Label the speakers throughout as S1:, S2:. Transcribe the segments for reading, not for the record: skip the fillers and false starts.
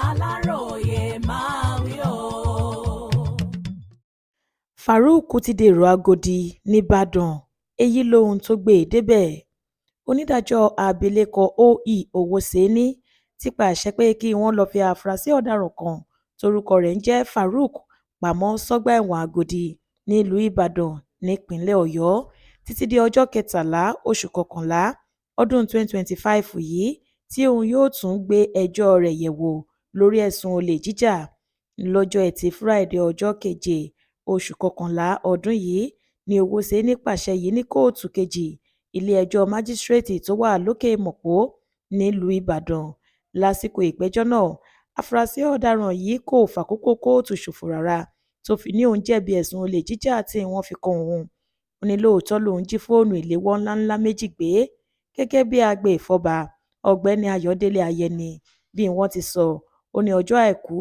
S1: Aláròyé máa wí o.
S2: Farouk ti dèrò Agodi nìbàdàn èyí lohun tó gbé e débẹ̀. Onídàájọ́ abilékọ O.E. Owóṣeni ti pàṣẹ pé kí wọ́n lọ́ọ́ fi àfúrásì ọ̀daràn kan tórúkọ rẹ̀ ń jẹ́ Farouk pamọ́ sọ́gbà ẹ̀wọ̀n Agodi nílùú Ìbàdàn nípínlẹ̀ Ọ̀yọ́ títí di ọjọ́ 13 oṣù kọkànlá ọdún 2025 yìí tí òun yóò tún gbé ẹjọ́ rẹ̀ yẹ̀wò lórí ẹ̀sùn olè jíjà. Lọ́jọ́ Ẹtì Friday ọjọ́ 7 oṣù kọkànlá ọdún yìí ni Owóṣeni pàṣẹ yìí ní kóòtù kejì ilé-ẹjọ́ májísírèètì tó wà lókè Mòpó nílùú Ìbàdàn. Lásìkò ìgbẹ́jọ́ náà, àfúrásì ọ̀daràn yìí kò fàkókò kóòtù ṣòfò rárá tó fi ní òun jẹ̀bi ẹ̀sùn olè jíjà tí wọ́n fi kan òun. Ó ní lóòótọ́ lòun jí fóònù ìléwọ́ ńláńlá méjì gbé gẹ́gẹ́ bí agbèfọ́ba ọ̀gbẹ́ni Ayọ̀délé Ayẹni bí wọ́n ti sọ. Ó ní ọjọ́ Àìkú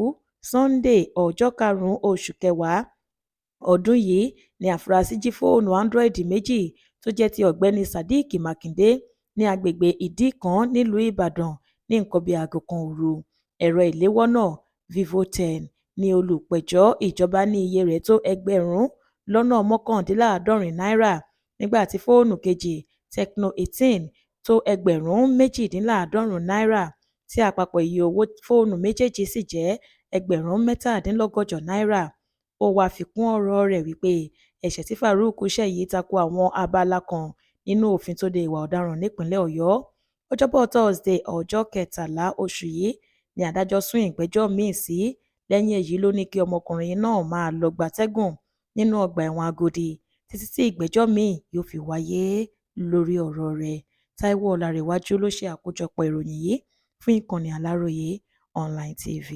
S2: Sunday ọjọ́ 5 oṣù kẹwàá ọdún yìí ni àfúrásì jí fóònù Android méjì tó jẹ́ ti ọ̀gbẹ́ni Sadiq Makinde ní agbègbè Ìdí-kan nílùú Ìbàdàn ní nǹkan bíi aago kan òru. Ẹ̀rọ ìléwọ́ náà Vivo 10 ní olùpẹ̀jọ́ ìjọba ní iye rẹ̀ tó $1,169 náírà nígbà tí fóònù kejì Tecno 18 tó $1,090 náírà tí àpapọ̀ iye owó fóònù méjèèjì sì jẹ́ $1,160 náírà. Ó wáá fi kún ọ̀rọ̀ rẹ̀ wípé ẹ̀ṣẹ̀ tí Farouk ṣẹ̀ yìí tako àwọn abala kan nínú òfin tó de ìwà ọ̀daràn nípínlẹ̀ Ọ̀yọ́. Ọjọ́bọ̀ Thursday ọjọ́ 13 oṣù yìí ni adájọ́ sún ìgbẹ́jọ́ míì sí. Lẹ́yìn èyí ló ní kí ọmọkùnrin náà máa lọ gbatẹ́gùn nínú ọgbà ẹ̀wọ̀n Agodi títí tí ìgbẹ́jọ́ míì yóò fi wáyé lórí ọ̀rọ̀ rẹ̀. Táíwò Ọlárẹ̀wájú ló ṣe àkójọpọ̀ ìròyìn yìí fún ìkànnì Aláròyé Online TV.